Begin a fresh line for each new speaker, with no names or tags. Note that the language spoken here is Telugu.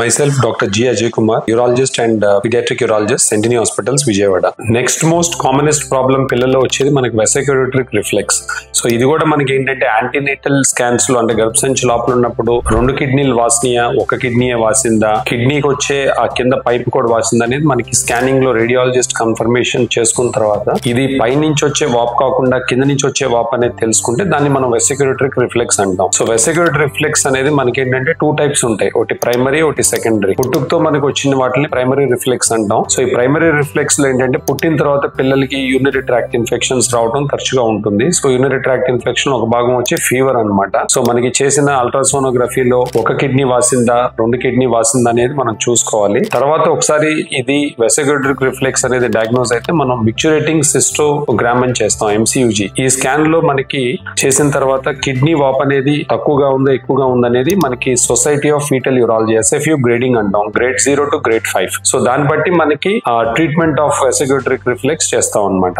Myself, Dr. G. Ajay Kumar, urologist and pediatric urologist, Centennial Hospitals, Vijayawada. Next most commonest problem పిల్లల్లో వచ్చేది మనకి వెసిక్యులేటరీ రిఫ్లెక్స్. సో ఇది కూడా మనకి ఏంటంటే యాంటీనేటల్ స్కాన్స్ లో అంటే గర్భసంచి లోపల ఉన్నప్పుడు 2 కిడ్నీలు వాసినాయా, 1 కిడ్నీ వాసిందా, కిడ్నీకి వచ్చే ఆ కింద పైప్ కూడా వాసిందా అనేది మనకి స్కానింగ్ లో రేడియాలజిస్ట్ కన్ఫర్మేషన్ చేసుకున్న తర్వాత ఇది పై నుంచి వచ్చే వాప్ కాకుండా కింద నుంచి వచ్చే వాప్ అనేది తెలుసుకుంటే దాన్ని మనం వెసిక్యులేటరీ రిఫ్లెక్స్ అంటాం. సో వెసిక్యులేటరీ రిఫ్లెక్స్ అనేది మనకి ఏంటంటే 2 టైప్స్ ఉంటాయి, ఒకటి ప్రైమరీ, ఒకటి సెకండరీ. పుట్టుకతో మనకు వచ్చిన వాటిని ప్రైమరీ రిఫ్లెక్స్ అంటాం. సో ఈ ప్రైమరీ రిఫ్లెక్స్ లో ఏంటంటే పుట్టిన తర్వాత పిల్లలకి యూరినరీ ట్రాక్ట్ ఇన్ఫెక్షన్స్ రావడం తరచుగా ఉంటుంది. సో యూరినరీ ట్రాక్ట్ ఇన్ఫెక్షన్ ఒక భాగం వచ్చి ఫీవర్ అన్నమాట. సో మనకి చేసిన అల్ట్రాసోనోగ్రఫీలో 1 కిడ్నీ వాసిందా, 2 కిడ్నీ వాసిందా అనేది మనం చూసుకోవాలి. తర్వాత ఒకసారి ఇది వెసిక్యులేటరీ రిఫ్లెక్స్ అనేది డయాగ్నోస్ అయితే మనం మిక్చురేటింగ్ సిస్టోగ్రామ్ అని చేస్తాం, MCUG. ఈ స్కాన్ లో మనకి చేసిన తర్వాత కిడ్నీ వాప్ అనేది తక్కువగా ఉందా ఎక్కువగా ఉందనేది మనకి society of fetal urology SFU grading అంటాం, గ్రేడ్ 0 to grade 5. సో దాన్ని బట్టి మనకి ట్రీట్మెంట్ ఆఫ్ వెసిక్యులేటరీ రిఫ్లెక్స్ చేస్తాం అన్నమాట.